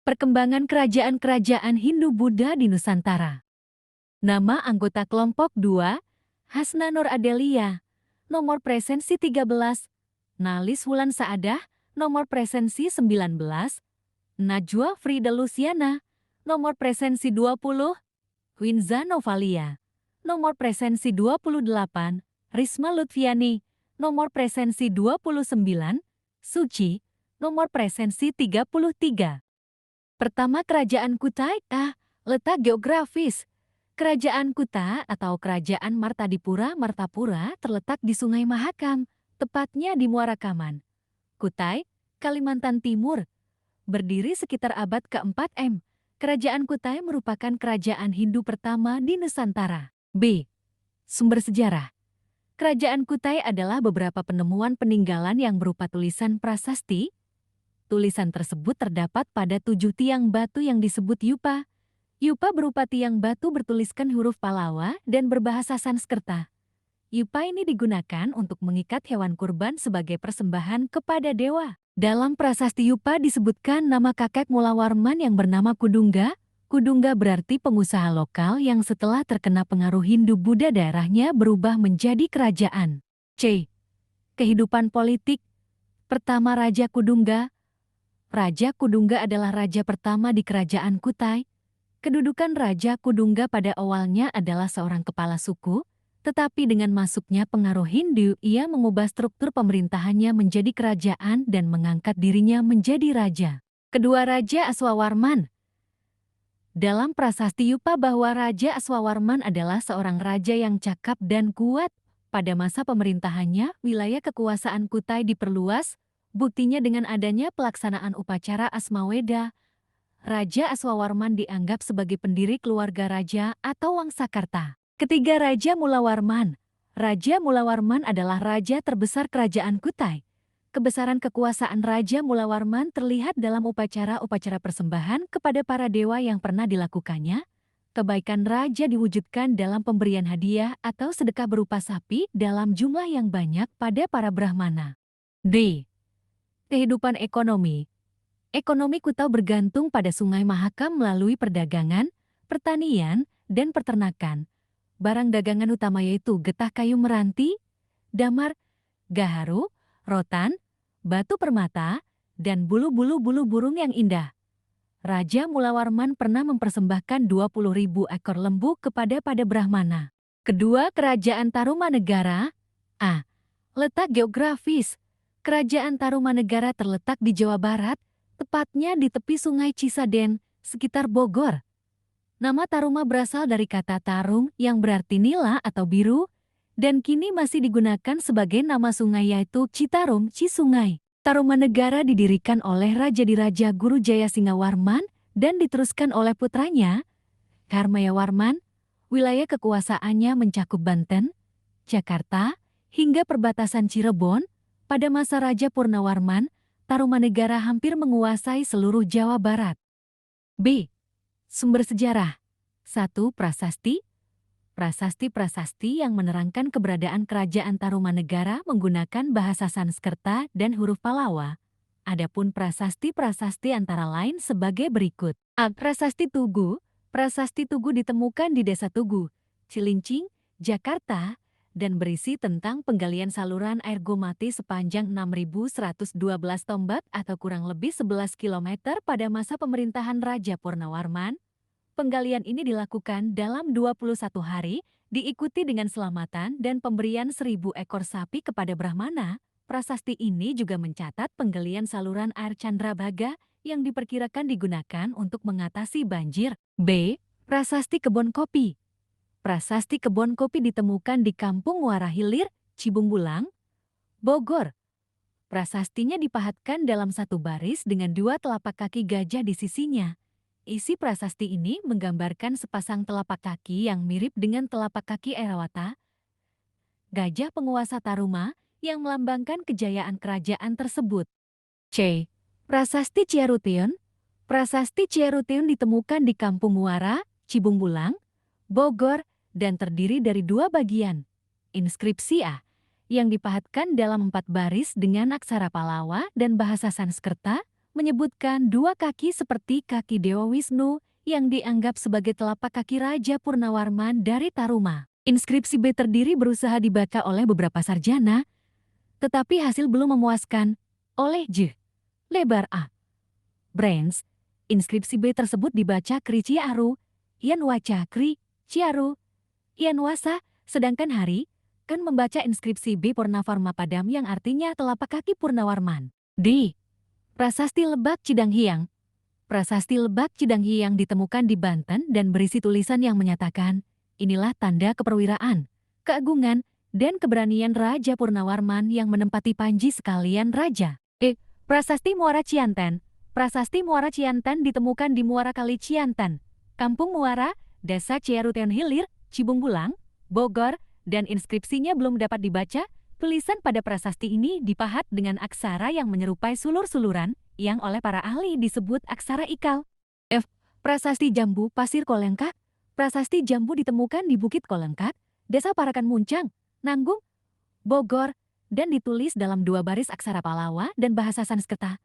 Perkembangan kerajaan-kerajaan Hindu-Buddha di Nusantara. Nama anggota kelompok 2, Hasna Nur Adelia, nomor presensi 13, Nalis Wulan Saadah, nomor presensi 19, Najwa Frida Luciana, nomor presensi 20, Winza Novalia, nomor presensi 28, Risma Lutfiani, nomor presensi 29, Suci, nomor presensi 33. Pertama, Kerajaan Kutai. Letak geografis. Kerajaan Kuta atau Kerajaan Martapura terletak di Sungai Mahakam, tepatnya di Muara Kaman, Kutai, Kalimantan Timur. Berdiri sekitar abad ke-4 M. Kerajaan Kutai merupakan kerajaan Hindu pertama di Nusantara. B. Sumber sejarah. Kerajaan Kutai adalah beberapa penemuan peninggalan yang berupa tulisan prasasti. Tulisan tersebut terdapat pada 7 tiang batu yang disebut yupa. Yupa berupa tiang batu bertuliskan huruf Palawa dan berbahasa Sanskerta. Yupa ini digunakan untuk mengikat hewan kurban sebagai persembahan kepada dewa. Dalam prasasti Yupa disebutkan nama kakek Mulawarman yang bernama Kudungga. Kudungga berarti pengusaha lokal yang setelah terkena pengaruh Hindu-Buddha daerahnya berubah menjadi kerajaan. C. Kehidupan politik. Pertama, Raja Kudungga. Raja Kudungga adalah raja pertama di Kerajaan Kutai. Kedudukan Raja Kudungga pada awalnya adalah seorang kepala suku, tetapi dengan masuknya pengaruh Hindu, ia mengubah struktur pemerintahannya menjadi kerajaan dan mengangkat dirinya menjadi raja. Kedua, Raja Aswawarman. Dalam prasasti Yupa bahwa Raja Aswawarman adalah seorang raja yang cakap dan kuat. Pada masa pemerintahannya, wilayah kekuasaan Kutai diperluas. Buktinya dengan adanya pelaksanaan upacara Asmaweda. Raja Aswawarman dianggap sebagai pendiri keluarga raja atau Wangsakarta. Ketiga, Raja Mulawarman. Raja Mulawarman adalah raja terbesar kerajaan Kutai. Kebesaran kekuasaan Raja Mulawarman terlihat dalam upacara-upacara persembahan kepada para dewa yang pernah dilakukannya. Kebaikan raja diwujudkan dalam pemberian hadiah atau sedekah berupa sapi dalam jumlah yang banyak pada para brahmana. D. Kehidupan ekonomi. Ekonomi Kuta bergantung pada Sungai Mahakam melalui perdagangan, pertanian, dan peternakan. Barang dagangan utama yaitu getah kayu meranti, damar, gaharu, rotan, batu permata, dan bulu-bulu burung yang indah. Raja Mulawarman pernah mempersembahkan 20.000 ekor lembu kepada brahmana. Kedua, Kerajaan Tarumanegara. A. Letak geografis. Kerajaan Tarumanegara terletak di Jawa Barat, tepatnya di tepi Sungai Cisadane, sekitar Bogor. Nama Taruma berasal dari kata tarung yang berarti nila atau biru, dan kini masih digunakan sebagai nama sungai yaitu Citarum, Cisungai. Tarumanegara didirikan oleh Raja Guru Jaya Singawarman dan diteruskan oleh putranya, Karmayawarman. Wilayah kekuasaannya mencakup Banten, Jakarta, hingga perbatasan Cirebon. Pada masa Raja Purnawarman, Tarumanegara hampir menguasai seluruh Jawa Barat. B. Sumber sejarah. 1. Prasasti. Prasasti-prasasti yang menerangkan keberadaan Kerajaan Tarumanegara menggunakan bahasa Sanskerta dan huruf Palawa. Adapun prasasti-prasasti antara lain sebagai berikut. A. Prasasti Tugu. Prasasti Tugu ditemukan di Desa Tugu, Cilincing, Jakarta, dan berisi tentang penggalian saluran air Gomati sepanjang 6.112 tombak atau kurang lebih 11 km pada masa pemerintahan Raja Purnawarman. Penggalian ini dilakukan dalam 21 hari, diikuti dengan selamatan dan pemberian 1.000 ekor sapi kepada brahmana. Prasasti ini juga mencatat penggalian saluran air Candrabaga yang diperkirakan digunakan untuk mengatasi banjir. B. Prasasti Kebon Kopi. Prasasti kebun kopi ditemukan di Kampung Muara Hilir, Cibungbulang, Bogor. Prasastinya dipahatkan dalam satu baris dengan 2 telapak kaki gajah di sisinya. Isi prasasti ini menggambarkan sepasang telapak kaki yang mirip dengan telapak kaki Airawata, gajah penguasa Taruma yang melambangkan kejayaan kerajaan tersebut. C. Prasasti Ciaruteun. Prasasti Ciaruteun ditemukan di Kampung Muara, Cibungbulang, Bogor, dan terdiri dari 2 bagian. Inskripsi A, yang dipahatkan dalam 4 baris dengan aksara Palawa dan bahasa Sanskerta, menyebutkan dua kaki seperti kaki Dewa Wisnu yang dianggap sebagai telapak kaki Raja Purnawarman dari Taruma. Inskripsi B terdiri berusaha dibaca oleh beberapa sarjana, tetapi hasil belum memuaskan. Oleh J. Lebar A. Brands, inskripsi B tersebut dibaca Kri Ciaru, Yanwaca Kri Ciaru, Yanwasa, sedangkan Hari kan membaca inskripsi B Purnavarma Padam yang artinya telapak kaki Purnawarman. D. Prasasti Lebak Cidanghiang. Prasasti Lebak Cidanghiang ditemukan di Banten dan berisi tulisan yang menyatakan, inilah tanda keperwiraan, keagungan, dan keberanian Raja Purnawarman yang menempati panji sekalian raja. Prasasti Muara Ciantan. Prasasti Muara Ciantan ditemukan di Muara Kali Ciantan, Kampung Muara, Desa Ciaruteon Hilir, Cibung Bulang, Bogor, dan inskripsinya belum dapat dibaca. Tulisan pada prasasti ini dipahat dengan aksara yang menyerupai sulur-suluran, yang oleh para ahli disebut aksara ikal. F. Prasasti Jambu Pasir Kolengkak. Prasasti Jambu ditemukan di Bukit Kolengkak, Desa Parakan Muncang, Nanggung, Bogor, dan ditulis dalam dua baris aksara Palawa dan bahasa Sanskerta.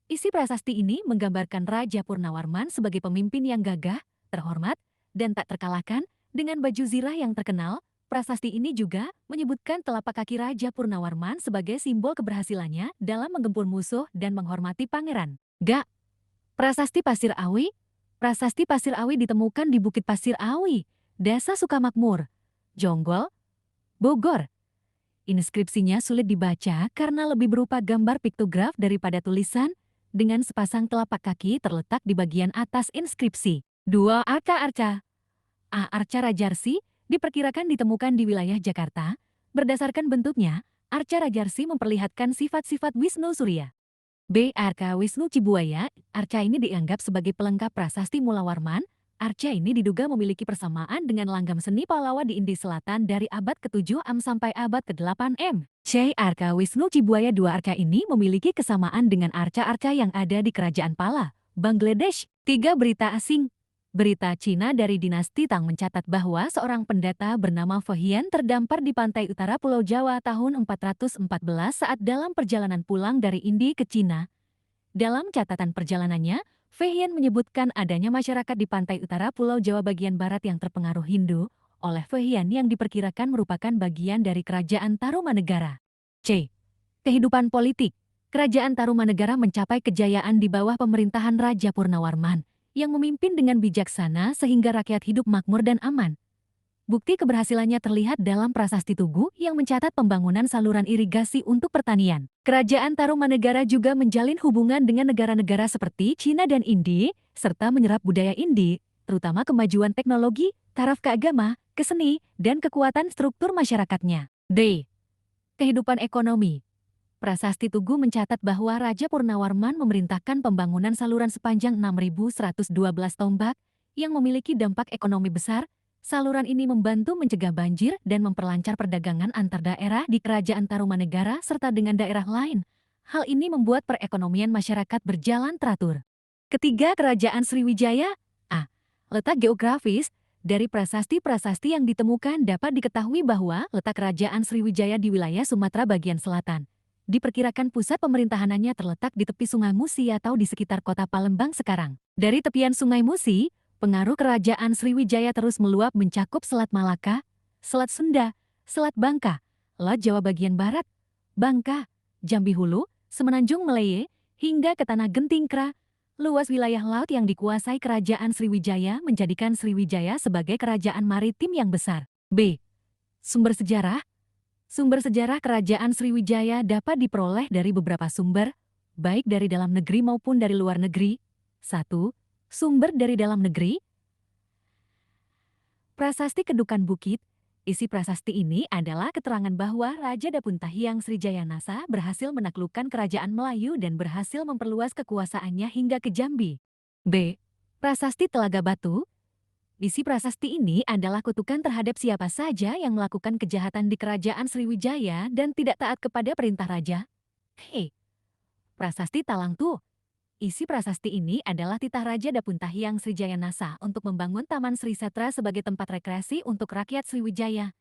Isi prasasti ini menggambarkan Raja Purnawarman sebagai pemimpin yang gagah, terhormat, dan tak terkalahkan dengan baju zirah yang terkenal. Prasasti ini juga menyebutkan telapak kaki Raja Purnawarman sebagai simbol keberhasilannya dalam menggempur musuh dan menghormati pangeran. G. Prasasti Pasir Awi. Prasasti Pasir Awi ditemukan di Bukit Pasir Awi, Desa Sukamakmur, Jonggol, Bogor. Inskripsinya sulit dibaca karena lebih berupa gambar piktograf daripada tulisan, dengan sepasang telapak kaki terletak di bagian atas inskripsi. 2. Arca-arca. Arca Rajarsi diperkirakan ditemukan di wilayah Jakarta. Berdasarkan bentuknya, arca Rajarsi memperlihatkan sifat-sifat Wisnu Surya. B. Arca Wisnu Cibuaya. Arca ini dianggap sebagai pelengkap prasasti Mulawarman. Arca ini diduga memiliki persamaan dengan langgam seni Pallawa di India Selatan dari abad ke-7 AM sampai abad ke-8 M. C. Arca Wisnu Cibuaya. Dua arca ini memiliki kesamaan dengan arca-arca yang ada di Kerajaan Pala, Bangladesh. 3. Berita asing. Berita Cina dari dinasti Tang mencatat bahwa seorang pendeta bernama Fehian terdampar di pantai utara Pulau Jawa tahun 414 saat dalam perjalanan pulang dari India ke Cina. Dalam catatan perjalanannya, Fehian menyebutkan adanya masyarakat di pantai utara Pulau Jawa bagian barat yang terpengaruh Hindu, oleh Fehian yang diperkirakan merupakan bagian dari Kerajaan Tarumanegara. C. Kehidupan politik. Kerajaan Tarumanegara mencapai kejayaan di bawah pemerintahan Raja Purnawarman, yang memimpin dengan bijaksana sehingga rakyat hidup makmur dan aman. Bukti keberhasilannya terlihat dalam prasasti Tugu yang mencatat pembangunan saluran irigasi untuk pertanian. Kerajaan Tarumanegara juga menjalin hubungan dengan negara-negara seperti Cina dan India, serta menyerap budaya India, terutama kemajuan teknologi, taraf keagama, keseni, dan kekuatan struktur masyarakatnya. D. Kehidupan ekonomi. Prasasti Tugu mencatat bahwa Raja Purnawarman memerintahkan pembangunan saluran sepanjang 6.112 tombak yang memiliki dampak ekonomi besar. Saluran ini membantu mencegah banjir dan memperlancar perdagangan antar daerah di Kerajaan Tarumanegara serta dengan daerah lain. Hal ini membuat perekonomian masyarakat berjalan teratur. Ketiga, Kerajaan Sriwijaya. Letak geografis. Dari prasasti-prasasti yang ditemukan dapat diketahui bahwa letak Kerajaan Sriwijaya di wilayah Sumatera bagian selatan. Diperkirakan pusat pemerintahanannya terletak di tepi Sungai Musi atau di sekitar kota Palembang sekarang. Dari tepian Sungai Musi, pengaruh Kerajaan Sriwijaya terus meluap mencakup Selat Malaka, Selat Sunda, Selat Bangka, Laut Jawa bagian barat, Bangka, Jambi Hulu, Semenanjung Meleye, hingga ke Tanah Gentingkra. Luas wilayah laut yang dikuasai Kerajaan Sriwijaya menjadikan Sriwijaya sebagai kerajaan maritim yang besar. B. Sumber sejarah. Sumber sejarah Kerajaan Sriwijaya dapat diperoleh dari beberapa sumber, baik dari dalam negeri maupun dari luar negeri. 1. Sumber dari dalam negeri. Prasasti Kedukan Bukit. Isi prasasti ini adalah keterangan bahwa Raja Dapuntahiang Srijayanasa berhasil menaklukkan kerajaan Melayu dan berhasil memperluas kekuasaannya hingga ke Jambi. B. Prasasti Telaga Batu. Isi prasasti ini adalah kutukan terhadap siapa saja yang melakukan kejahatan di Kerajaan Sriwijaya dan tidak taat kepada perintah raja. Prasasti Talangtu. Isi prasasti ini adalah titah Raja Dapuntahiang Srijayanasa untuk membangun Taman Sri Setra sebagai tempat rekreasi untuk rakyat Sriwijaya.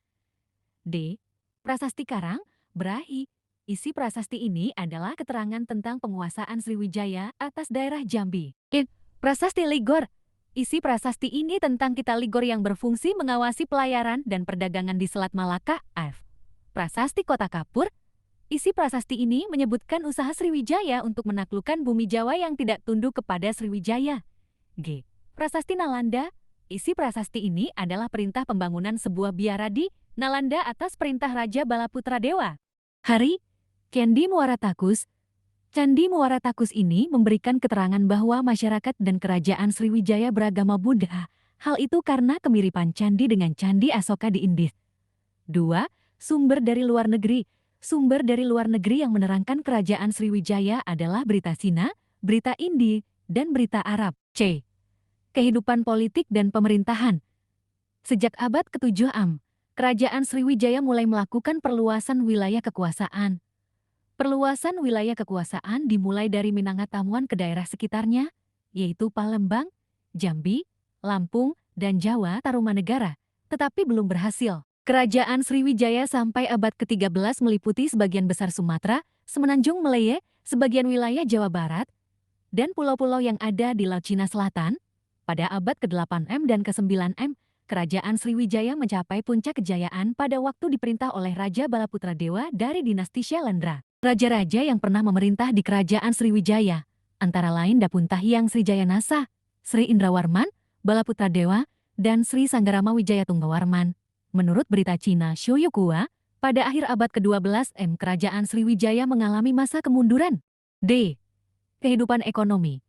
D. Prasasti Karang, Berahi. Isi prasasti ini adalah keterangan tentang penguasaan Sriwijaya atas daerah Jambi. Prasasti Ligor. Isi prasasti ini tentang Kita Ligor yang berfungsi mengawasi pelayaran dan perdagangan di Selat Malaka. F. Prasasti Kota Kapur. Isi prasasti ini menyebutkan usaha Sriwijaya untuk menaklukkan bumi Jawa yang tidak tunduk kepada Sriwijaya. G. Prasasti Nalanda. Isi prasasti ini adalah perintah pembangunan sebuah biara di Nalanda atas perintah Raja Balaputra Dewa. Hari. Candi Muara Takus. Candi Muara Takus ini memberikan keterangan bahwa masyarakat dan kerajaan Sriwijaya beragama Buddha. Hal itu karena kemiripan candi dengan Candi Asoka di Indus. 2. Sumber dari luar negeri. Sumber dari luar negeri yang menerangkan kerajaan Sriwijaya adalah berita Cina, berita Indi, dan berita Arab. C. Kehidupan politik dan pemerintahan. Sejak abad ke-7 AM, kerajaan Sriwijaya mulai melakukan perluasan wilayah kekuasaan. Perluasan wilayah kekuasaan dimulai dari Minangkabau ke daerah sekitarnya, yaitu Palembang, Jambi, Lampung, dan Jawa Tarumanegara, tetapi belum berhasil. Kerajaan Sriwijaya sampai abad ke-13 meliputi sebagian besar Sumatera, Semenanjung Malaya, sebagian wilayah Jawa Barat, dan pulau-pulau yang ada di Laut Cina Selatan. Pada abad ke-8 M dan ke-9 M, kerajaan Sriwijaya mencapai puncak kejayaan pada waktu diperintah oleh Raja Balaputra Dewa dari dinasti Syailendra. Raja-raja yang pernah memerintah di kerajaan Sriwijaya, antara lain Dapuntahyang Srijayanasa, Sri Indrawarman, Balaputra Dewa, dan Sri Sanggarama Wijaya Tunggawarman. Menurut berita Cina Shoyukua, pada akhir abad ke-12 M kerajaan Sriwijaya mengalami masa kemunduran. D. Kehidupan ekonomi.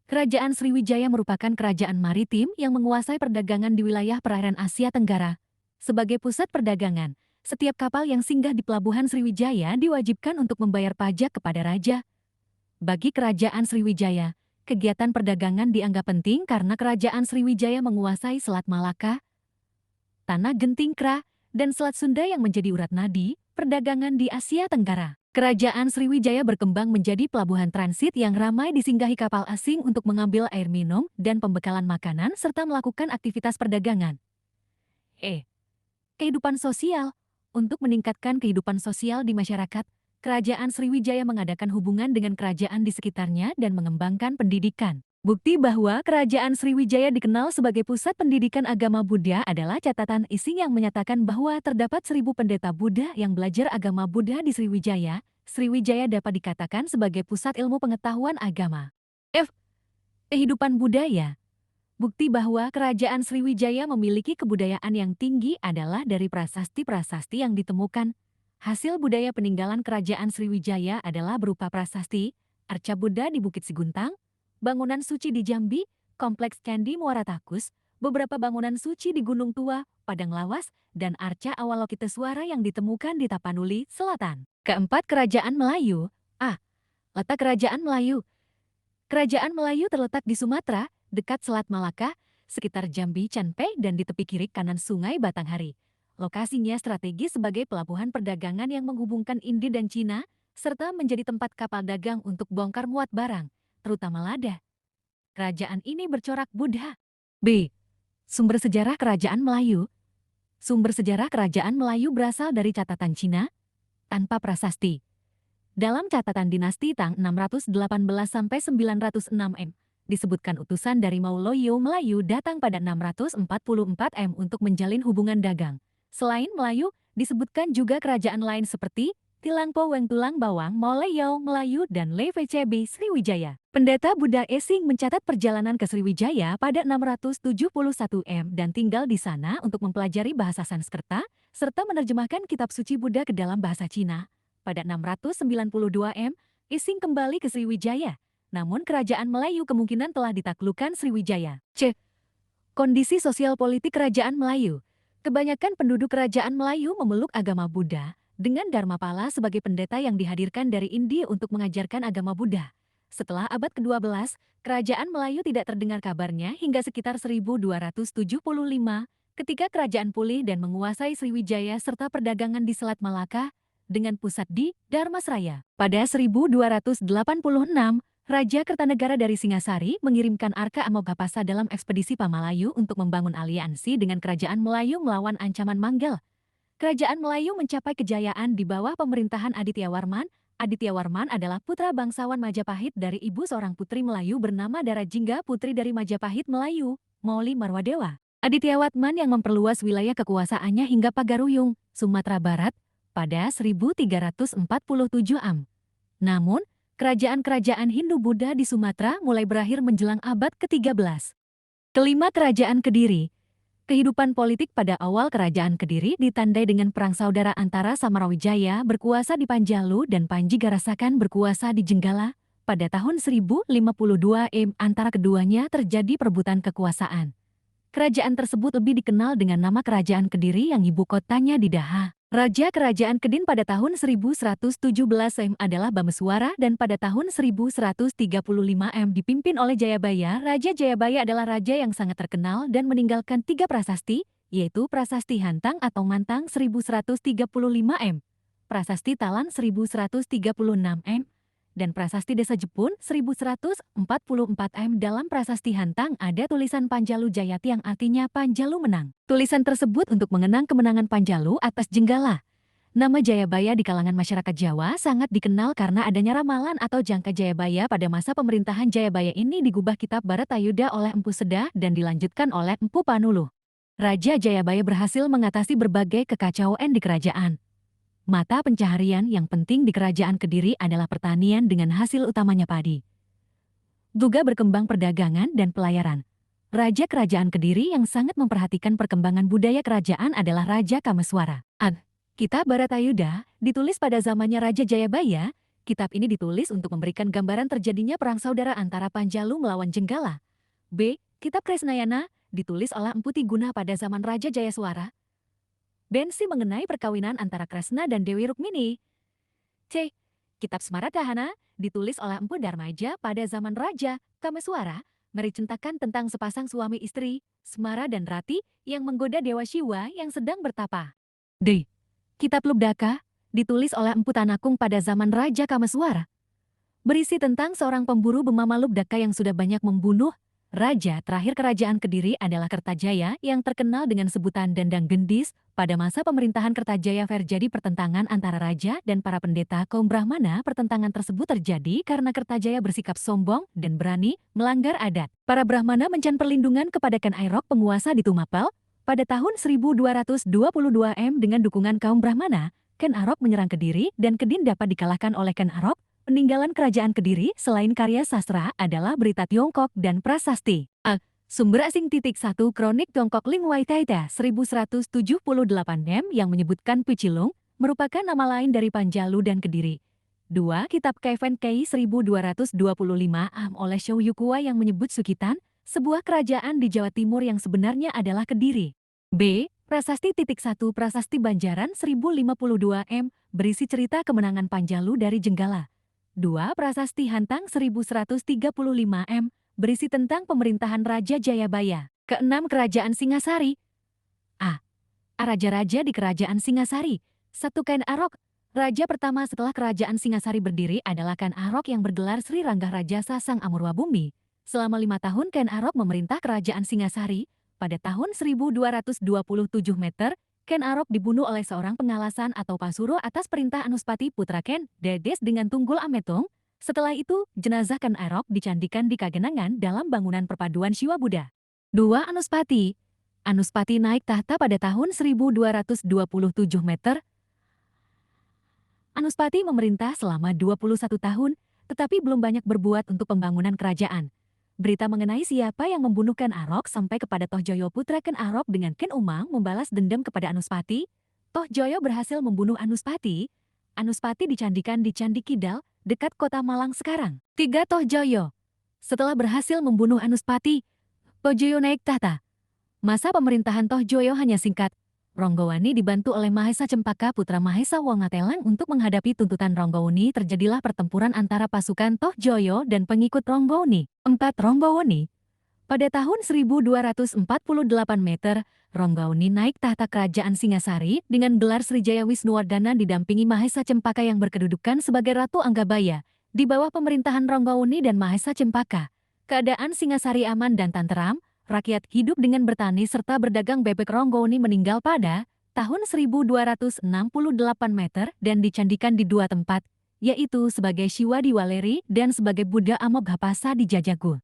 Kerajaan Sriwijaya merupakan kerajaan maritim yang menguasai perdagangan di wilayah perairan Asia Tenggara. Sebagai pusat perdagangan, setiap kapal yang singgah di pelabuhan Sriwijaya diwajibkan untuk membayar pajak kepada raja. Bagi kerajaan Sriwijaya, kegiatan perdagangan dianggap penting karena kerajaan Sriwijaya menguasai Selat Malaka, Tanah Gentingkra, dan Selat Sunda yang menjadi urat nadi perdagangan di Asia Tenggara. Kerajaan Sriwijaya berkembang menjadi pelabuhan transit yang ramai disinggahi kapal asing untuk mengambil air minum dan pembekalan makanan serta melakukan aktivitas perdagangan. E. Kehidupan sosial. Untuk meningkatkan kehidupan sosial di masyarakat, kerajaan Sriwijaya mengadakan hubungan dengan kerajaan di sekitarnya dan mengembangkan pendidikan. Bukti bahwa kerajaan Sriwijaya dikenal sebagai pusat pendidikan agama Buddha adalah catatan Ising yang menyatakan bahwa terdapat 1000 pendeta Buddha yang belajar agama Buddha di Sriwijaya. Sriwijaya dapat dikatakan sebagai pusat ilmu pengetahuan agama. F. Kehidupan budaya. Bukti bahwa kerajaan Sriwijaya memiliki kebudayaan yang tinggi adalah dari prasasti-prasasti yang ditemukan. Hasil budaya peninggalan kerajaan Sriwijaya adalah berupa prasasti, arca Buddha di Bukit Siguntang, bangunan suci di Jambi, kompleks Candi Muara Takus, beberapa bangunan suci di Gunung Tua, Padang Lawas, dan arca Awalokiteswara yang ditemukan di Tapanuli, Selatan. Keempat, Kerajaan Melayu. A. Letak Kerajaan Melayu. Kerajaan Melayu terletak di Sumatera, dekat Selat Malaka, sekitar Jambi Canpe dan di tepi kiri kanan Sungai Batanghari. Lokasinya strategis sebagai pelabuhan perdagangan yang menghubungkan India dan Cina, serta menjadi tempat kapal dagang untuk bongkar muat barang, terutama lada. Kerajaan ini bercorak Buddha. B. Sumber sejarah Kerajaan Melayu. Sumber sejarah Kerajaan Melayu berasal dari catatan Cina, tanpa prasasti. Dalam catatan dinasti Tang 618-906 M, disebutkan utusan dari Mauloyo Melayu datang pada 644 M untuk menjalin hubungan dagang. Selain Melayu, disebutkan juga kerajaan lain seperti Tilangpo Wengtulang Bawang, Mauloyo Melayu, dan LVCB Sriwijaya. Pendeta Buddha Esing mencatat perjalanan ke Sriwijaya pada 671 M dan tinggal di sana untuk mempelajari bahasa Sanskerta, serta menerjemahkan kitab suci Buddha ke dalam bahasa Cina. Pada 692 M, Ising kembali ke Sriwijaya, namun kerajaan Melayu kemungkinan telah ditaklukkan Sriwijaya. C. Kondisi sosial politik Kerajaan Melayu. Kebanyakan penduduk Kerajaan Melayu memeluk agama Buddha, dengan Dharmapala sebagai pendeta yang dihadirkan dari India untuk mengajarkan agama Buddha. Setelah abad ke-12, Kerajaan Melayu tidak terdengar kabarnya hingga sekitar 1275, ketika kerajaan pulih dan menguasai Sriwijaya serta perdagangan di Selat Malaka, dengan pusat di Dharmasraya. Pada 1286, Raja Kertanegara dari Singasari mengirimkan Arka Amogapasa dalam ekspedisi Pamalayu untuk membangun aliansi dengan Kerajaan Melayu melawan ancaman Manggel. Kerajaan Melayu mencapai kejayaan di bawah pemerintahan Aditya Warman. Aditya Warman adalah putra bangsawan Majapahit dari ibu seorang putri Melayu bernama Dara Jingga, putri dari Majapahit Melayu, Mauli Marwadewa. Aditya Warman yang memperluas wilayah kekuasaannya hingga Pagaruyung, Sumatera Barat, pada 1347 am. Namun, kerajaan-kerajaan Hindu-Buddha di Sumatera mulai berakhir menjelang abad ke-13. Kelima, Kerajaan Kediri. Kehidupan politik pada awal Kerajaan Kediri ditandai dengan perang saudara antara Samarawijaya berkuasa di Panjalu dan Panji Garasakan berkuasa di Jenggala. Pada tahun 1052 antara keduanya terjadi perebutan kekuasaan. Kerajaan tersebut lebih dikenal dengan nama Kerajaan Kediri yang ibu kotanya di Daha. Raja Kerajaan Kedin pada tahun 1117 adalah Bameswara dan pada tahun 1135 dipimpin oleh Jayabaya. Raja Jayabaya adalah raja yang sangat terkenal dan meninggalkan 3 prasasti, yaitu Prasasti Hantang atau Mantang 1135 Prasasti Talan 1136 dan Prasasti Desa Jepun 1144 Dalam Prasasti Hantang ada tulisan Panjalu Jayati yang artinya Panjalu menang. Tulisan tersebut untuk mengenang kemenangan Panjalu atas Jenggala. Nama Jayabaya di kalangan masyarakat Jawa sangat dikenal karena adanya ramalan atau jangka Jayabaya pada masa pemerintahan Jayabaya ini digubah kitab Baratayuda oleh Empu Sedah dan dilanjutkan oleh Empu Panuluh. Raja Jayabaya berhasil mengatasi berbagai kekacauan di kerajaan. Mata pencaharian yang penting di Kerajaan Kediri adalah pertanian dengan hasil utamanya padi. Juga berkembang perdagangan dan pelayaran. Raja Kerajaan Kediri yang sangat memperhatikan perkembangan budaya kerajaan adalah Raja Kameswara. Kitab Baratayuda ditulis pada zamannya Raja Jayabaya. Kitab ini ditulis untuk memberikan gambaran terjadinya perang saudara antara Panjalu melawan Jenggala. B. Kitab Kresnayana ditulis oleh Empu Tiguna pada zaman Raja Jayaswara. Bensi mengenai perkawinan antara Kresna dan Dewi Rukmini. C. Kitab Smarakahana ditulis oleh Empu Darmaja pada zaman Raja Kameswara, menceritakan tentang sepasang suami istri, Smara dan Rati, yang menggoda Dewa Siwa yang sedang bertapa. D. Kitab Lubdaka ditulis oleh Empu Tanakung pada zaman Raja Kameswara, berisi tentang seorang pemburu bernama Lubdaka yang sudah banyak membunuh. Raja terakhir Kerajaan Kediri adalah Kertajaya yang terkenal dengan sebutan Dandang Gendis. Pada masa pemerintahan Kertajaya terjadi pertentangan antara raja dan para pendeta kaum Brahmana. Pertentangan tersebut terjadi karena Kertajaya bersikap sombong dan berani melanggar adat. Para Brahmana mencari perlindungan kepada Ken Arok, penguasa di Tumapel. Pada tahun 1222 dengan dukungan kaum Brahmana, Ken Arok menyerang Kediri dan Kedin dapat dikalahkan oleh Ken Arok. Peninggalan Kerajaan Kediri selain karya sastra adalah berita Tiongkok dan prasasti. Sumber asing. 1 Kronik Tiongkok Ling Wai Taita 1178 yang menyebutkan Picilung merupakan nama lain dari Panjalu dan Kediri. 2 Kitab Kaifen Kei 1225 oleh Shou Yukua yang menyebut Sukitan, sebuah kerajaan di Jawa Timur yang sebenarnya adalah Kediri. B. Prasasti. 1 Prasasti Banjaran 1052 berisi cerita kemenangan Panjalu dari Jenggala. 2 Prasasti Hantang 1135 berisi tentang pemerintahan Raja Jayabaya. Keenam Kerajaan Singasari. A. Raja-raja di Kerajaan Singasari. 1 Ken Arok. Raja pertama setelah Kerajaan Singasari berdiri adalah Ken Arok yang bergelar Sri Rangga Raja Sasang Amurwa Bumi. Selama 5 tahun Ken Arok memerintah Kerajaan Singasari. Pada tahun 1227 Ken Arok dibunuh oleh seorang pengalasan atau Pasuro atas perintah Anuspati putra Ken, Dedes dengan Tunggul Ametung. Setelah itu, jenazah Ken Arok dicandikan di Kagenangan dalam bangunan perpaduan Siwa Buddha. 2 Anuspati. Anuspati naik tahta pada tahun 1227 Anuspati memerintah selama 21 tahun, tetapi belum banyak berbuat untuk pembangunan kerajaan. Berita mengenai siapa yang membunuh Ken Arok sampai kepada Tohjoyo putra Ken Arok dengan Ken Umang membalas dendam kepada Anuspati. Tohjoyo berhasil membunuh Anuspati. Anuspati dicandikan di Candi Kidal, dekat kota Malang sekarang. 3 Tohjoyo. Setelah berhasil membunuh Anuspati, Tohjoyo naik tahta. Masa pemerintahan Tohjoyo hanya singkat. Ronggowani dibantu oleh Mahesa Cempaka putra Mahesa Wongatelang untuk menghadapi tuntutan Ronggowani. Terjadilah pertempuran antara pasukan Tohjoyo dan pengikut Ronggowani. 4 Ronggowani. Pada tahun 1248 Ronggowani naik tahta Kerajaan Singasari dengan gelar Srijaya Wisnuwardana didampingi Mahesa Cempaka yang berkedudukan sebagai Ratu Anggabaya. Di bawah pemerintahan Ronggowani dan Mahesa Cempaka, keadaan Singasari aman dan tenteram. Rakyat hidup dengan bertani serta berdagang bebek. Ronggowani meninggal pada tahun 1268 meter dan dicandikan di dua tempat, yaitu sebagai Shiva di Waleri dan sebagai Buddha Amoghapasa di Jajagu.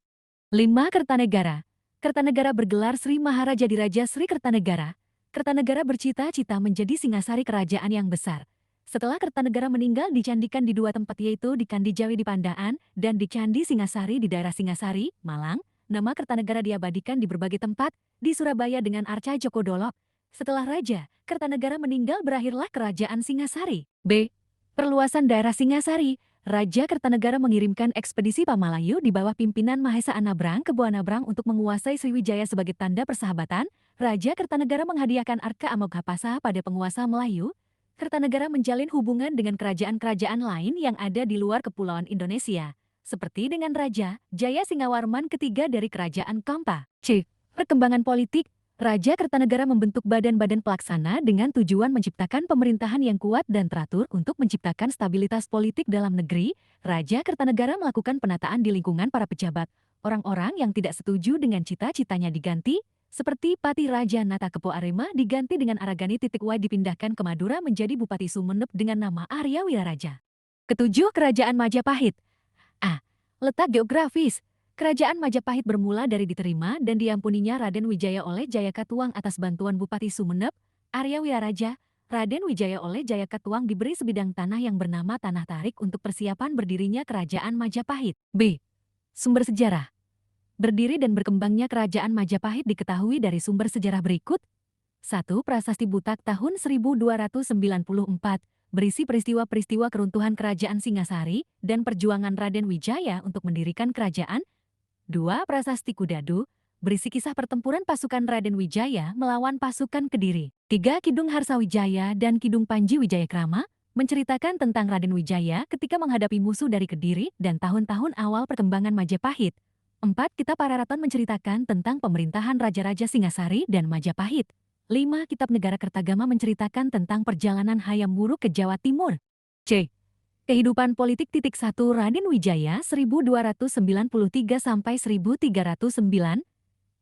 5. Kertanegara. Kertanegara bergelar Sri Maharaja di Raja Sri Kertanegara. Kertanegara bercita-cita menjadi Singasari kerajaan yang besar. Setelah Kertanegara meninggal dicandikan di dua tempat yaitu di Candi Jawi di Pandaan dan di Candi Singasari di daerah Singasari, Malang. Nama Kertanegara diabadikan di berbagai tempat, di Surabaya dengan Arca Djoko Dolok. Setelah Raja Kertanegara meninggal berakhirlah Kerajaan Singasari. B. Perluasan daerah Singasari. Raja Kertanegara mengirimkan ekspedisi Pamalayu di bawah pimpinan Mahesa Anabrang ke Buanabrang untuk menguasai Sriwijaya sebagai tanda persahabatan. Raja Kertanegara menghadiahkan Arka Amoghapasa pada penguasa Melayu. Kertanegara menjalin hubungan dengan kerajaan-kerajaan lain yang ada di luar Kepulauan Indonesia, seperti dengan Raja Jaya Singawarman ketiga dari Kerajaan Kampa. C. Perkembangan politik. Raja Kertanegara membentuk badan-badan pelaksana dengan tujuan menciptakan pemerintahan yang kuat dan teratur untuk menciptakan stabilitas politik dalam negeri. Raja Kertanegara melakukan penataan di lingkungan para pejabat. Orang-orang yang tidak setuju dengan cita-citanya diganti, seperti Pati Raja Nata Kepo Arema diganti dengan Aragani Y dipindahkan ke Madura menjadi Bupati Sumeneb dengan nama Arya Wiraraja. Ketujuh, Kerajaan Majapahit. A. Letak geografis. Kerajaan Majapahit bermula dari diterima dan diampuninya Raden Wijaya oleh Jayakatwang atas bantuan Bupati Sumeneb, Arya Wiraraja. Raden Wijaya oleh Jayakatwang diberi sebidang tanah yang bernama Tanah Tarik untuk persiapan berdirinya Kerajaan Majapahit. B. Sumber sejarah. Berdiri dan berkembangnya Kerajaan Majapahit diketahui dari sumber sejarah berikut. 1. Prasasti Butak tahun 1294, berisi peristiwa-peristiwa keruntuhan Kerajaan Singasari dan perjuangan Raden Wijaya untuk mendirikan kerajaan. 2. Prasasti Kudadu, berisi kisah pertempuran pasukan Raden Wijaya melawan pasukan Kediri. 3. Kidung Harsawijaya dan Kidung Panji Wijayakrama, menceritakan tentang Raden Wijaya ketika menghadapi musuh dari Kediri dan tahun-tahun awal perkembangan Majapahit. 4. Kitab Pararaton menceritakan tentang pemerintahan Raja-Raja Singasari dan Majapahit. 5. Kitab Negara Kertagama menceritakan tentang perjalanan Hayam Wuruk ke Jawa Timur. C. Kehidupan politik. 1. Raden Wijaya 1293 sampai 1309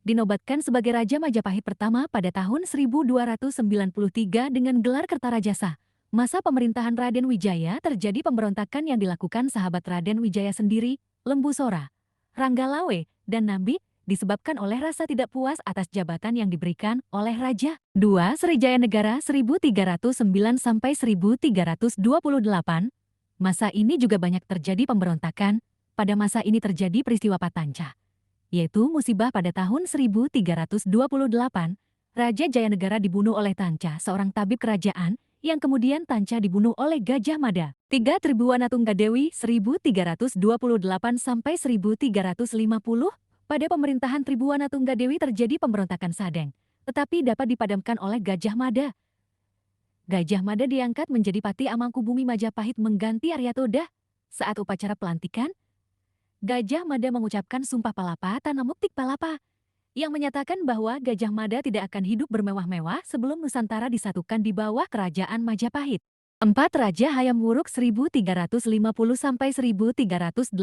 dinobatkan sebagai Raja Majapahit pertama pada tahun 1293 dengan gelar Kertarajasa. Masa pemerintahan Raden Wijaya terjadi pemberontakan yang dilakukan sahabat Raden Wijaya sendiri, Lembu Sora, Ranggalawe, dan Nambi, disebabkan oleh rasa tidak puas atas jabatan yang diberikan oleh Raja. 2. Sriwijaya Negara 1309 sampai 1328. Masa ini juga banyak terjadi pemberontakan. Pada masa ini terjadi peristiwa Patanca, yaitu musibah pada tahun 1328. Raja Jayanegara dibunuh oleh Tanca, seorang tabib kerajaan, yang kemudian Tanca dibunuh oleh Gajah Mada. 3. Tribuana Tunggadewi 1328 sampai 1350. Pada pemerintahan Tribuana Tunggadewi terjadi pemberontakan Sadeng, tetapi dapat dipadamkan oleh Gajah Mada. Gajah Mada diangkat menjadi Pati Amangkubumi Majapahit mengganti Aryatoda. Saat upacara pelantikan, Gajah Mada mengucapkan Sumpah Palapa Tanah Muktik Palapa, yang menyatakan bahwa Gajah Mada tidak akan hidup bermewah-mewah sebelum Nusantara disatukan di bawah Kerajaan Majapahit. 4. Raja Hayam Wuruk 1350 sampai 1389.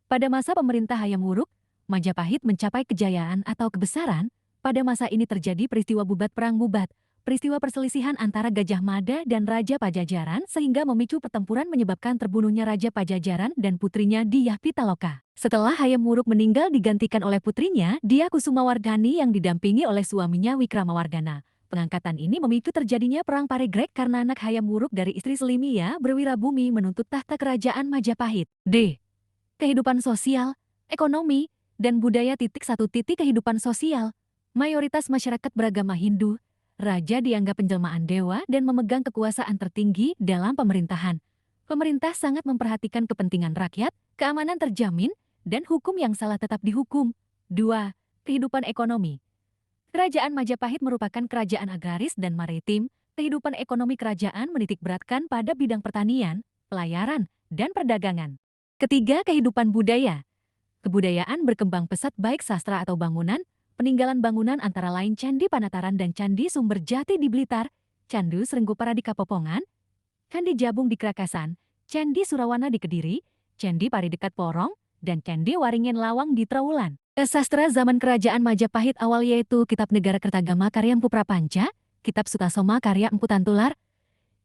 Pada masa pemerintah Hayam Wuruk, Majapahit mencapai kejayaan atau kebesaran. Pada masa ini terjadi peristiwa Bubat Perang Bubat, peristiwa perselisihan antara Gajah Mada dan Raja Pajajaran sehingga memicu pertempuran menyebabkan terbunuhnya Raja Pajajaran dan putrinya Dyah Pitaloka. Setelah Hayam Wuruk meninggal digantikan oleh putrinya Dyah Kusumawardhani yang didampingi oleh suaminya Wikramawardhana. Pengangkatan ini memicu terjadinya Perang Paregreg karena anak Hayam Wuruk dari istri Selimia Berwirabumi menuntut tahta kerajaan Majapahit. D. Kehidupan sosial, ekonomi, dan budaya. 1. Kehidupan sosial. Mayoritas masyarakat beragama Hindu. Raja dianggap penjelmaan dewa dan memegang kekuasaan tertinggi dalam pemerintahan. Pemerintah sangat memperhatikan kepentingan rakyat, keamanan terjamin, dan hukum yang salah tetap dihukum. 2. Kehidupan ekonomi. Kerajaan Majapahit merupakan kerajaan agraris dan maritim. Kehidupan ekonomi kerajaan menitikberatkan pada bidang pertanian, pelayaran, dan perdagangan. 3. Kehidupan budaya. Kebudayaan berkembang pesat baik sastra atau bangunan. Peninggalan bangunan antara lain Candi Panataran dan Candi Sumber Jati di Blitar, Candi Srenggopara di Kapopongan, Candi Jabung di Krakasan, Candi Surawana di Kediri, Candi Pari dekat Porong, dan Candi Waringin Lawang di Trowulan. Sastra zaman Kerajaan Majapahit awal yaitu Kitab Negara Kertagama karya Empu Prapanca, Kitab Sutasoma karya Empu Tantular,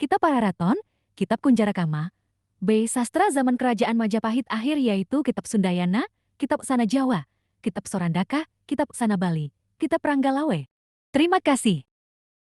Kitab Pararaton, Kitab Kunjarakama, B. Sastra zaman Kerajaan Majapahit akhir yaitu Kitab Sundayana, Kitab Sana Jawa, Kitab Sorandaka, Kitab Sana Bali, Kitab Ranggalawe. Terima kasih.